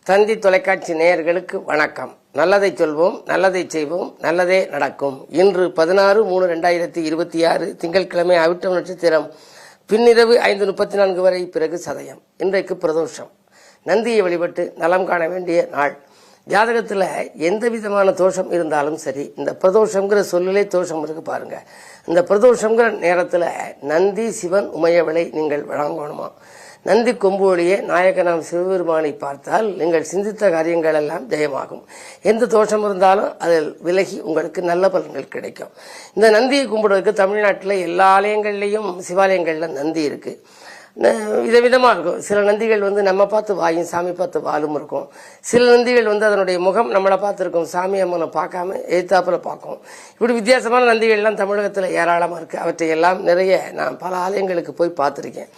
தந்தி தொலைக்காட்சி நேயர்களுக்கு வணக்கம். நல்லதை சொல்வோம், நல்லதை செய்வோம், நல்லதே நடக்கும். இன்று 16/3/2026 திங்கட்கிழமை அவிட்டம் நட்சத்திரம் பின்னிரவு 5:34 வரை, பிறகு சதயம். இன்றைக்கு பிரதோஷம். நந்தியை வழிபட்டு நலம் காண வேண்டிய நாள். ஜாதகத்தில் எந்த விதமான தோஷம் இருந்தாலும் சரி, இந்த பிரதோஷங்கிற சொல்லிலே தோஷம் இருக்கு பாருங்க. இந்த பிரதோஷங்கிற நேரத்தில் நந்தி, சிவன், உமையவளை நீங்கள் வழங்கணுமா? நந்தி கொம்பு ஒளியே நாயகனாம் சிவபெருமானை பார்த்தால் நீங்கள் சிந்தித்த காரியங்கள் எல்லாம் ஜெயமாகும். எந்த தோஷம் இருந்தாலும் அதில் விலகி உங்களுக்கு நல்ல பலன்கள் கிடைக்கும். இந்த நந்தியை கும்பிடுவதற்கு தமிழ்நாட்டில் எல்லா ஆலயங்கள்லையும் சிவாலயங்கள்ல நந்தி இருக்கு. விதவிதமாக இருக்கும். சில நந்திகள் நம்ம பார்த்து வாயும், சாமி பார்த்து வாலும் இருக்கும். சில நந்திகள் அதனுடைய முகம் நம்மளை பார்த்துருக்கும், சாமி அம்மனை பார்க்காம எதிர்த்தாப்புல பார்க்கும். இப்படி வித்தியாசமான நந்திகள்லாம் தமிழகத்தில் ஏராளமாக இருக்கு. அவற்றை எல்லாம் நிறைய நான் பல ஆலயங்களுக்கு போய் பார்த்துருக்கேன்.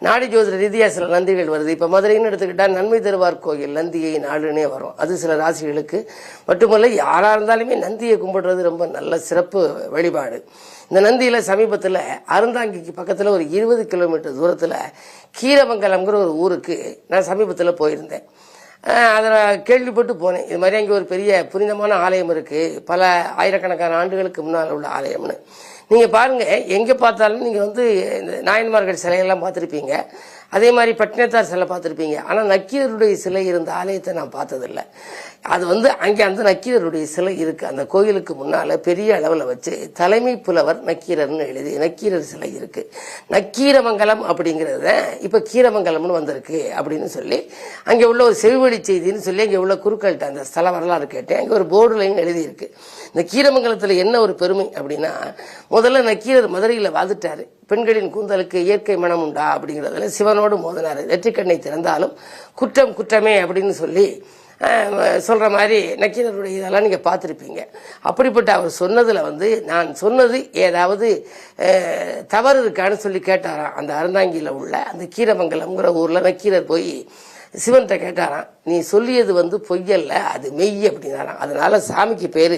நாடி ஜோதிட ரீதியாக சில நந்திகள் வருது. இப்போ மதுரைன்னு எடுத்துக்கிட்டால் நன்மை தருவார் கோயில் நந்தியை நாடுனே வரும். அது சில ராசிகளுக்கு மட்டுமல்ல, யாராக இருந்தாலுமே நந்தியை கும்பிடுறது ரொம்ப நல்ல சிறப்பு வழிபாடு. இந்த நந்தியில சமீபத்தில் அறந்தாங்கிக்கு பக்கத்தில் ஒரு 20 கிலோமீட்டர் தூரத்தில் கீரமங்கலம்ங்கிற ஒரு ஊருக்கு நான் சமீபத்தில் போயிருந்தேன். அதை நான் கேள்விப்பட்டு போனேன். இது மாதிரி அங்கே ஒரு பெரிய புனிதமான ஆலயம் இருக்கு, பல ஆயிரக்கணக்கான ஆண்டுகளுக்கு முன்னால் உள்ள ஆலயம்னு. நீங்க பாருங்க, எங்க பார்த்தாலும் நீங்க நாயன்மார்கள் சிலையெல்லாம் பார்த்துருப்பீங்க. அதே மாதிரி பட்டினத்தார் சிலை பார்த்துருப்பீங்க. ஆனால் நக்கீரருடைய சிலை இருந்த ஆலயத்தை நான் பார்த்ததில்லை. அது அங்கே அந்த நக்கீரருடைய சிலை இருக்கு. அந்த கோயிலுக்கு முன்னால பெரிய அளவில் வச்சு தலைமை புலவர் நக்கீரர்னு எழுதி நக்கீரர் சிலை இருக்கு. நக்கீரமங்கலம் அப்படிங்கிறத இப்ப கீரமங்கலம்னு வந்திருக்கு அப்படின்னு சொல்லி அங்கே உள்ள ஒரு செவிவழி செய்தின்னு சொல்லி அங்கே உள்ள குருக்கள்கிட்ட அந்த ஸ்தல வரலாறு கேட்டேன். அங்கே ஒரு போர்டுலையும் எழுதி இருக்கு. இந்த கீரமங்கலத்தில் என்ன ஒரு பெருமை அப்படின்னா, முதல்ல நக்கீரர் மதுரையில் வாழ்ந்துட்டாரு. பெண்களின் கூந்தலுக்கு இயற்கை மனம் உண்டா அப்படிங்கிறதுல சிவனோடு மோதினாரு. நெற்றிக்கண்ணை திறந்தாலும் குற்றம் குற்றமே அப்படின்னு சொல்லி சொல்ற மாதிரி நக்கீரருடைய இதெல்லாம் நீங்க பார்த்துருப்பீங்க. அப்படிப்பட்ட அவர் சொன்னதுல நான் சொன்னது ஏதாவது தவறு இருக்கான்னு சொல்லி கேட்டாராம். அந்த அறந்தாங்கியில உள்ள அந்த கீரமங்கலம்ங்கிற ஊர்ல நக்கீரர் போய் சிவன்கிட்ட கேட்டாராம், நீ சொல்லியது பொய்யல்ல, அது மெய் அப்படின்னாராம். அதனால சாமிக்கு பேரு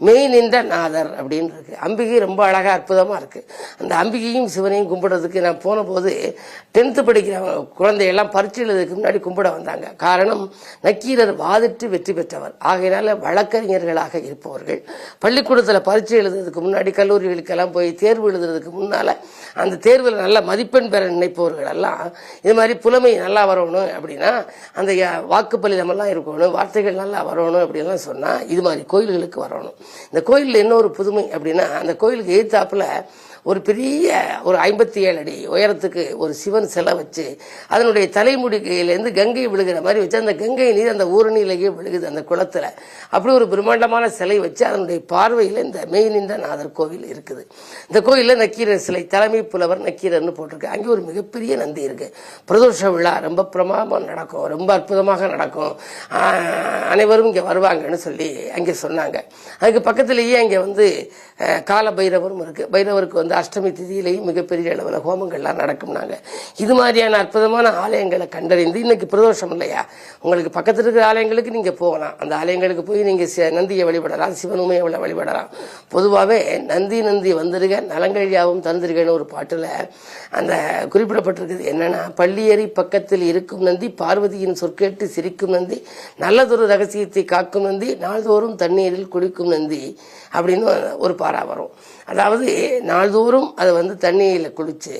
மெய் நின்ற நாதர் அப்படின்னு இருக்கு. அம்பிகை ரொம்ப அழகா அற்புதமா இருக்கு. அந்த அம்பிகையும் சிவனையும் கும்பிடுறதுக்கு நான் போன போது 10th படிக்கிற குழந்தையெல்லாம் பரீட்சை எழுதுறதுக்கு முன்னாடி கும்பிட வந்தாங்க. காரணம், நக்கீரர் வாதிட்டு வெற்றி பெற்றவர். ஆகையினால வழக்கறிஞர்களாக இருப்பவர்கள் பள்ளிக்கூடத்தில் பரீட்சை எழுதுறதுக்கு முன்னாடி, கல்லூரிகளுக்கெல்லாம் போய் தேர்வு எழுதுறதுக்கு முன்னால அந்த தேர்வில் நல்ல மதிப்பெண் பெற நினைப்பவர்கள் எல்லாம் இது மாதிரி புலமை நல்லா வரணும் அப்படின்னா, அந்த வாக்குப்பள்ளிதம் எல்லாம் இருக்கணும், வார்த்தைகள் நல்லா வரணும் அப்படின்லாம் சொன்னா இது மாதிரி கோயில்களுக்கு வரணும். இந்த கோயிலில் என்ன ஒரு புதுமை அப்படின்னா, அந்த கோயிலுக்கு எதிர்த்தாப்புல ஒரு பெரிய ஒரு 57 அடி உயரத்துக்கு ஒரு சிவன் சிலை வச்சு அதனுடைய தலைமுடியிலேருந்து கங்கை விழுகிற மாதிரி வச்சு அந்த கங்கை நீர் அந்த ஊரணியிலேயே விழுகுது அந்த குளத்துல. அப்படி ஒரு பிரம்மாண்டமான சிலை வச்சு அதனுடைய பார்வையில் இந்த மெய் நின்ற நாதர் கோவில் இருக்குது. இந்த கோயிலில் நக்கீரர் சிலை, தலைமை புலவர் நக்கீரர்னு போட்டிருக்கு. அங்கே ஒரு மிகப்பெரிய நந்தி இருக்கு. பிரதோஷ விழா ரொம்ப பிரமாதமாக நடக்கும், ரொம்ப அற்புதமாக நடக்கும். அனைவரும் இங்கே வருவாங்கன்னு சொல்லி அங்கே சொன்னாங்க. அதுக்கு பக்கத்திலேயே அங்கே கால பைரவரும் இருக்கு. பைரவருக்கு அஷ்டமி திதியிலையும் மிகப்பெரிய அளவில் ஹோமங்கள்லாம் நடக்கும்னாங்க. இது மாதிரியான அற்புதமான ஆலயங்களை கண்டறிந்து, இன்னைக்கு பிரதோஷம் இல்லையா, உங்களுக்கு பக்கத்தில் இருக்கிற ஆலயங்களுக்கு நீங்க போகலாம். அந்த ஆலயங்களுக்கு போய் நீங்க நந்தியை வழிபடலாம், சிவனுமையை வழிபடலாம். பொதுவாகவே நந்தி நந்தி வந்துருக நலங்கழியாவும் தந்திருகன்னு ஒரு பாட்டுல அந்த குறிப்பிடப்பட்டிருக்குது. என்னன்னா, பள்ளியேறி பக்கத்தில் இருக்கும் நந்தி, பார்வதியின் சொற்கேட்டு சிரிக்கும் நந்தி, நல்லதொரு ரகசியத்தை காக்கும் நந்தி, நாள்தோறும் தண்ணீரில் குளிக்கும் நந்தி அப்படின்னு ஒரு பாரா வரும். அதாவது நாள்தோறும் அதை தண்ணீரில் குளிச்சு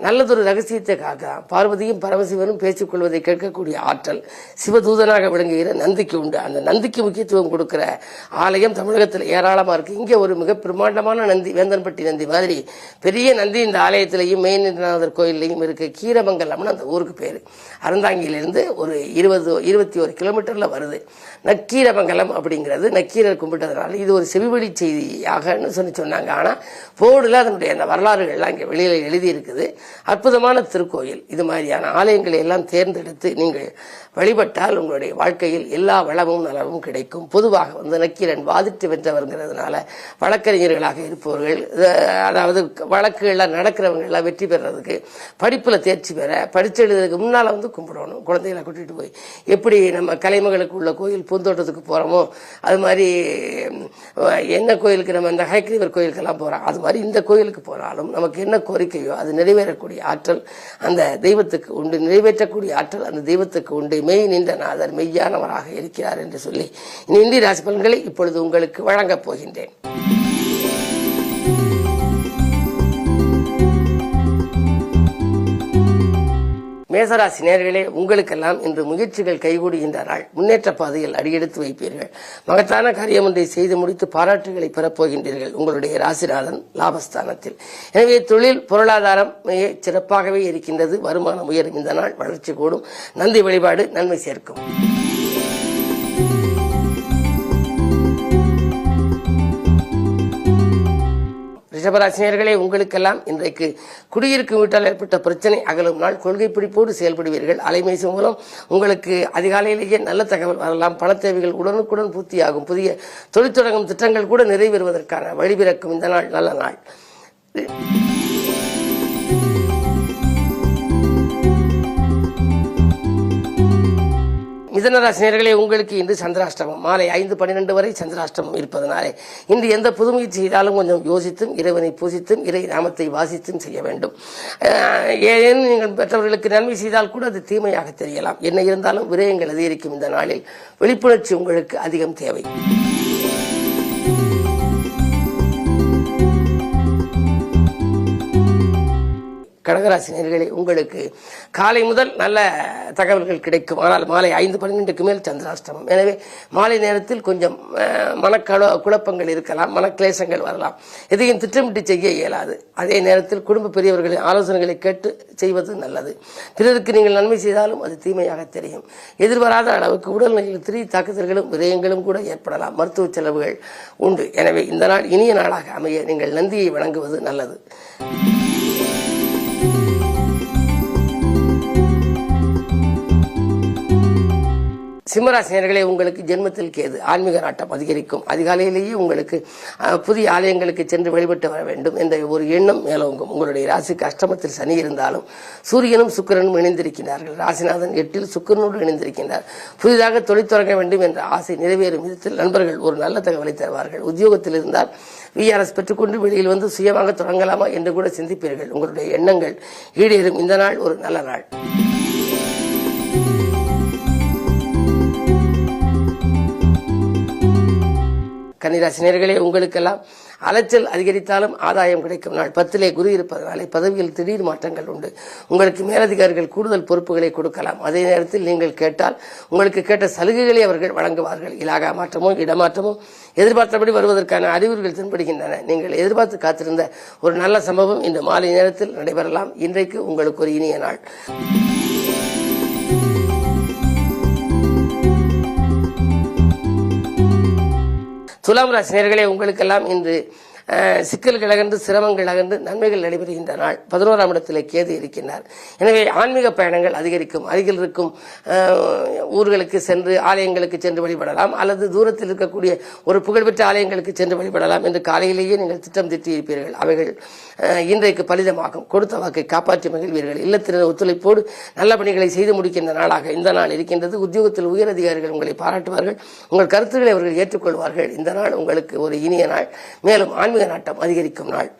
நல்லதொரு ரகசியத்தை காக்கலாம். பார்வதியும் பரமசிவனும் பேசிக் கொள்வதை கேட்கக்கூடிய ஆற்றல் சிவதூதனாக விளங்குகிற நந்திக்கு உண்டு. அந்த நந்திக்கு முக்கியத்துவம் கொடுக்கிற ஆலயம் தமிழகத்தில் ஏராளமா இருக்கு. இங்கே ஒரு மிக பிரம்மாண்டமான நந்தி, வேந்தன்பட்டி நந்தி மாதிரி பெரிய நந்தி இந்த ஆலயத்திலையும் மெய்நின்றநாதர் கோயிலையும் இருக்கு. கீரமங்கலம்னு அந்த ஊருக்கு பேரு. அறந்தாங்கியிலிருந்து ஒரு 21 கிலோமீட்டர்ல வருது. நக்கீரமங்கலம் அப்படிங்கிறது நக்கீரர் கும்பிட்டதுனால இது ஒரு செவிவழி செய்தியாக சொன்னாங்க. ஆனா போர்டுல அதனுடைய அந்த வரலாறுகள்லாம் இங்கே வெளியில எழுதி இருக்குது. அற்புதமான திருக்கோயில். இது மாதிரியான ஆலயங்களை எல்லாம் தேர்ந்தெடுத்து நீங்கள் வழிபட்டால் உங்களுடைய வாழ்க்கையில் எல்லா வளமும் நலமும் கிடைக்கும். பொதுவாக நக்கீரன் வாதிட்டு வென்றவர்ங்கிறதுனால வழக்கறிஞர்களாக இருப்பவர்கள், அதாவது வழக்குகள்லாம் நடக்கிறவங்க எல்லாம் வெற்றி பெறறதுக்கு, படிப்புல தேர்ச்சி பெற, படிச்சு எழுதுறதுக்கு முன்னால கும்பிடணும். குழந்தைகளை கூட்டிட்டு போய் எப்படி நம்ம கலைமகளுக்கு உள்ள கோயில் பூந்தோட்டத்துக்கு போறோமோ அது மாதிரி என்ன கோயிலுக்கு நம்ம இந்த ஹயக்ரீவர் கோயிலுக்கெல்லாம் போறோம், அது மாதிரி இந்த கோயிலுக்கு கோயிலுக்கு போனாலும் நமக்கு என்ன கோரிக்கையோ அது நிறைவேறக்கூடிய ஆற்றல் அந்த தெய்வத்துக்கு உண்டு, நிறைவேற்றக்கூடிய ஆற்றல் அந்த தெய்வத்துக்கு உண்டு. மெய் நின்ற நாதர் மெய்யானவராக இருக்கிறார் என்று சொல்லி இந்திய ராசி பலன்களை இப்பொழுது உங்களுக்கு வழங்கப் போகின்றேன். மேசராசி நேயர்களே, உங்களுக்கெல்லாம் இன்று முயற்சிகள் கைகூடுகின்ற நாள். முன்னேற்ற பாதையில் அடியெடுத்து வைப்பீர்கள். மகத்தான காரியம் ஒன்றை செய்து முடித்து பாராட்டுகளை பெறப்போகின்றீர்கள். உங்களுடைய ராசிநாதன் லாபஸ்தானத்தில். எனவே தொழில் பொருளாதாரம் சிறப்பாகவே இருக்கின்றது. வருமானம் உயரும். இந்த நாள் வளர்ச்சி கூடும். நந்தி வழிபாடு நன்மை சேர்க்கும். ரிஷபராசினியர்களே, உங்களுக்கெல்லாம் இன்றைக்கு குடியிருக்கும் வீட்டால் ஏற்பட்ட பிரச்சனை அகலும் நாள். கொள்கை பிடிப்போடு செயல்படுவீர்கள். அலைபேசி மூலம் உங்களுக்கு அதிகாலையிலேயே நல்ல தகவல் வரலாம். பண தேவைகள் உடனுக்குடன் பூர்த்தியாகும். புதிய தொழில் தொடங்கும் திட்டங்கள் கூட நிறைவேறுவதற்கான வழிபிறக்கும். இந்த நாள் நல்ல நாள். மிதனராசினியர்களே, உங்களுக்கு இன்று சந்திராஷ்டமம். மாலை 5:12 வரை சந்திராஷ்டமம் இருப்பதனாலே இன்று எந்த புதுமுயற்சி செய்தாலும் கொஞ்சம் யோசித்தும் இறைவனை பூசித்தும் இறை நாமத்தை வாசித்தும் செய்ய வேண்டும். ஏன் நீங்கள் பெற்றவர்களுக்கு நன்மை செய்தால் கூட அது தீமையாக தெரியலாம். என்ன இருந்தாலும் விரயங்கள் அதிகரிக்கும். இந்த நாளில் விழிப்புணர்ச்சி உங்களுக்கு அதிகம் தேவை. கடகராசினியர்களே, உங்களுக்கு காலை முதல் நல்ல தகவல்கள் கிடைக்கும். ஆனால் மாலை 5:12க்கு மேல் சந்திராஷ்டமம். எனவே மாலை நேரத்தில் கொஞ்சம் குழப்பங்கள் இருக்கலாம், மனக்லேசங்கள் வரலாம். எதையும் திட்டமிட்டு செய்ய இயலாது. அதே நேரத்தில் குடும்ப பெரியவர்களின் ஆலோசனைகளை கேட்டு செய்வது நல்லது. பிறருக்கு நீங்கள் நன்மை செய்தாலும் அது தீமையாக தெரியும். எதிர்பாராத அளவுக்கு உடல்நிலையில் திடீர் தாக்குதல்களும் விரயங்களும் கூட ஏற்படலாம். மருத்துவ செலவுகள் உண்டு. எனவே இந்த நாள் இனிய நாளாக அமைய நீங்கள் நந்தியை வணங்குவது நல்லது. சிம்மராசினியர்களே, உங்களுக்கு ஜென்மத்தில் கேது. ஆன்மீக நாட்டம் அதிகரிக்கும். அதிகாலையிலேயே உங்களுக்கு புதிய ஆலயங்களுக்கு சென்று வழிபட்டு வர வேண்டும் என்ற ஒரு எண்ணம் மேலோங்கும். உங்களுடைய ராசிக்கு அஷ்டமத்தில் சனி இருந்தாலும் சூரியனும் சுக்கிரனும் இணைந்திருக்கிறார்கள். ராசிநாதன் 8ல் சுக்கிரனோடு இணைந்திருக்கின்றார். புதிதாக தொழில் தொடங்க வேண்டும் என்ற ஆசை நிறைவேறும் விதத்தில் நண்பர்கள் ஒரு நல்ல தகவலை தருவார்கள். உத்தியோகத்தில் இருந்தால் விஆர்எஸ் பெற்றுக்கொண்டு வெளியில் வந்து சுயமாக தொடங்கலாமா என்று கூட சிந்திப்பீர்கள். உங்களுடைய எண்ணங்கள் ஈடேறும். இந்த நாள் ஒரு நல்ல நாள். கன்னிராசினியர்களே, உங்களுக்கெல்லாம் அலைச்சல் அதிகரித்தாலும் ஆதாயம் கிடைக்கும் நாள். 10லே குரு இருப்பதனாலே பதவியில் திடீர் மாற்றங்கள் உண்டு. உங்களுக்கு மேலதிகாரிகள் கூடுதல் பொறுப்புகளை கொடுக்கலாம். அதே நேரத்தில் நீங்கள் கேட்டால் உங்களுக்கு கேட்ட சலுகைகளை அவர்கள் வழங்குவார்கள். இலாகா மாற்றமோ இடமாற்றமோ எதிர்பார்த்தபடி வருவதற்கான அறிகுறிகள் தென்படுகின்றன. நீங்கள் எதிர்பார்த்து காத்திருந்த ஒரு நல்ல சம்பவம் இன்று மாலை நேரத்தில் நடைபெறலாம். இன்றைக்கு உங்களுக்கு ஒரு இனிய நாள். துலாம் ராசினியர்களே, உங்களுக்கெல்லாம் இன்று சிக்கல்கள் அகன்று சிரமங்கள் அகன்று நன்மைகள் நடைபெறுகின்ற நாள். 11ஆம் இடத்திலே கேது இருக்கின்றார். எனவே ஆன்மீக பயணங்கள் அதிகரிக்கும். அருகில் இருக்கும் ஊர்களுக்கு சென்று ஆலயங்களுக்கு சென்று வழிபடலாம், அல்லது தூரத்தில் இருக்கக்கூடிய ஒரு புகழ்பெற்ற ஆலயங்களுக்கு சென்று வழிபடலாம் என்று காலையிலேயே நீங்கள் திட்டம் தீட்டியிருப்பீர்கள். அவைகள் இன்றைக்கு பலிதமாகும். கொடுத்த வாக்கை காப்பாற்றி மகிழ்வீர்கள். இல்லத்தினர் ஒத்துழைப்போடு நல்ல பணிகளை செய்து முடிக்கின்ற நாளாக இந்த நாள் இருக்கின்றது. உத்தியோகத்தில் உயர் அதிகாரிகள் உங்களை பாராட்டுவார்கள். உங்கள் கருத்துக்களை அவர்கள் ஏற்றுக்கொள்வார்கள். இந்த நாள் உங்களுக்கு ஒரு இனிய நாள். மேலும் ஆன்மீக நாட்டம் அதிகரிக்கும் நாள்.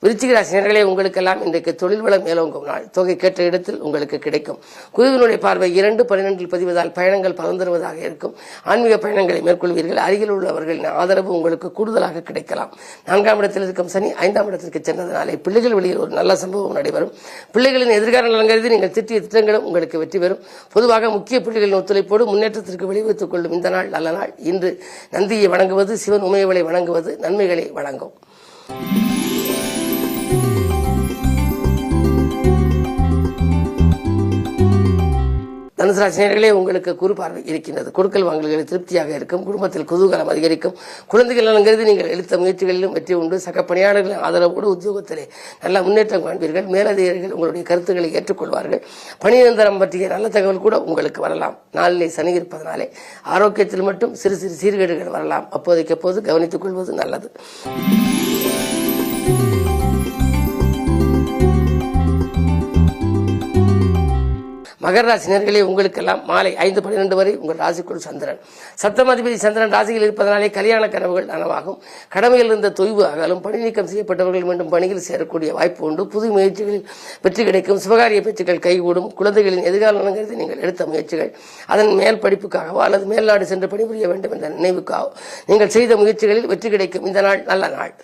விருச்சிக ராசினியர்களே, உங்களுக்கெல்லாம் இன்றைக்கு தொழில் வளம் மேலோங்கும் நாள். தொகை கேட்ட இடத்தில் உங்களுக்கு கிடைக்கும். குருவினுடைய பார்வை 2:12 பதிவதால் பயணங்கள் பலன் தருவதாக இருக்கும். ஆன்மீக பயணங்களை மேற்கொள்வீர்கள். அருகில் உள்ளவர்களின் ஆதரவு உங்களுக்கு கூடுதலாக கிடைக்கலாம். 4ஆம் இடத்தில் இருக்கும் சனி 5ஆம் இடத்திற்கு சென்றதனாலே பிள்ளைகள் வழியில் ஒரு நல்ல சம்பவம் நடைபெறும். பிள்ளைகளின் எதிர்கால நலன் கருதி நீங்கள் திட்டிய திட்டங்களும் உங்களுக்கு வெற்றி பெறும். பொதுவாக முக்கிய புள்ளிகளின் ஒத்துழைப்போடு முன்னேற்றத்திற்கு வழிவகுத்துக் கொள்ளும் இந்த நாள் நல்ல நாள். இன்று நந்தியை வணங்குவது, சிவன் உமையவளை வணங்குவது நன்மைகளை வழங்கும். தனுசு ராசினியர்களே, உங்களுக்கு குரு பார்வை இருக்கின்றது. கொடுக்கல் வாங்கல்களில் திருப்தியாக இருக்கும். குடும்பத்தில் குதூகலம் அதிகரிக்கும். குழந்தைகள் நலன்கருதி நீங்கள் எடுத்த முயற்சிகளிலும் வெற்றி உண்டு. சக பணியாளர்களின் ஆதரவோடு உத்தியோகத்திலே நல்ல முன்னேற்றம் காண்பீர்கள். மேலதிகாரிகள் உங்களுடைய கருத்துக்களை ஏற்றுக்கொள்வார்கள். பணியந்திரம் பற்றிய நல்ல தகவல் கூட உங்களுக்கு வரலாம். நாளிலே சனி இருப்பதனாலே ஆரோக்கியத்தில் மட்டும் சிறு சிறு சீர்கேடுகள் வரலாம். அப்போதைக்கு அப்போது கவனித்துக் கொள்வது நல்லது. மகர ராசினியர்களே உங்களுக்கெல்லாம் மாலை 5:12 வரை உங்கள் ராசிக்குள் சந்திரன். சப்தமாதிபதி சந்திரன் ராசியில் இருப்பதனாலே கல்யாண கனவுகள் நனவாகும். கடமையில் இருந்த தொய்வு அகலும். பணி நீக்கம் செய்யப்பட்டவர்கள் மீண்டும் பணியில் சேரக்கூடிய வாய்ப்பு உண்டு. புது முயற்சிகளில் வெற்றி கிடைக்கும். சுபகாரிய பேச்சுக்கள் கைகூடும். குழந்தைகளின் எதிர்கால நலங்கிறது நீங்கள் எடுத்த முயற்சிகள் அதன் மேல் படிப்புக்காகவோ அல்லது மேல்நாடு சென்று பணிபுரிய வேண்டும் என்ற நினைவுக்காகவோ நீங்கள் செய்த முயற்சிகளில் வெற்றி கிடைக்கும். இந்த நாள் நல்ல நாள்.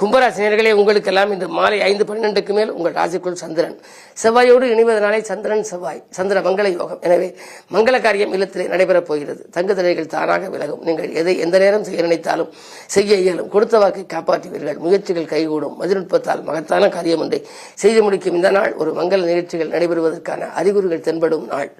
கும்பராசினியர்களே உங்களுக்கெல்லாம் இன்று மாலை 5:12 மேல் உங்கள் ராசிக்குள் சந்திரன். செவ்வாயோடு இணைவதனாலே சந்திரன் செவ்வாய் சந்திர மங்கள யோகம். எனவே மங்கள காரியம் இல்லத்திலே நடைபெறப் போகிறது. தங்குதடைகள் தானாக விலகும். நீங்கள் எதை எந்த நேரம் செய்ய நினைத்தாலும் செய்ய இயலும். கொடுத்த வாக்கை காப்பாற்றுவீர்கள். முயற்சிகள் கைகூடும். மதிநுட்பத்தால் மகத்தான காரியம் ஒன்றை செய்து முடிக்கும் இந்த நாள் ஒரு மங்கள நிகழ்ச்சிகள் நடைபெறுவதற்கான அறிகுறிகள் தென்படும் நாள்.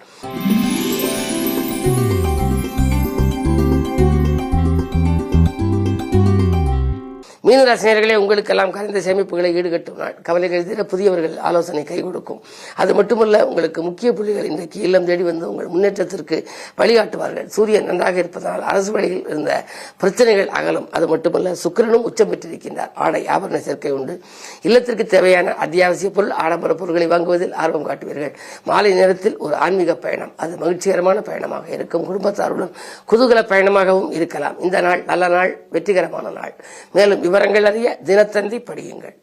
மீனராசினியர்களே உங்களுக்கெல்லாம் கரைந்த சேமிப்புகளை ஈடுகட்டும் நாள். கவலைகள் தீர புதியவர்கள் ஆலோசனை கை கொடுக்கும். அது மட்டுமல்ல, உங்களுக்கு முக்கிய புள்ளிகள் இன்றைக்கு இல்லம் தேடி வந்து உங்கள் முன்னேற்றத்திற்கு வழிகாட்டுவார்கள். சூரியன் நன்றாக இருப்பதனால் அரசு வழியில் இருந்த பிரச்சனைகள் அகலும். அது மட்டுமல்ல, சுக்கிரனும் உச்சம் பெற்றிருக்கின்றார். ஆடை ஆபரண சேர்க்கை உண்டு. இல்லத்திற்கு தேவையான அத்தியாவசிய பொருள் ஆடம்பர பொருட்களை வாங்குவதில் ஆர்வம் காட்டுவீர்கள். மாலை நேரத்தில் ஒரு ஆன்மீக பயணம் அது மகிழ்ச்சிகரமான பயணமாக இருக்கும். குடும்பத்தாருடன் குதூகல பயணமாகவும் இருக்கலாம். இந்த நாள் நல்ல நாள், வெற்றிகரமான நாள். மேலும் விவரங்கள் அறிய தினத்தந்தி படியுங்கள்.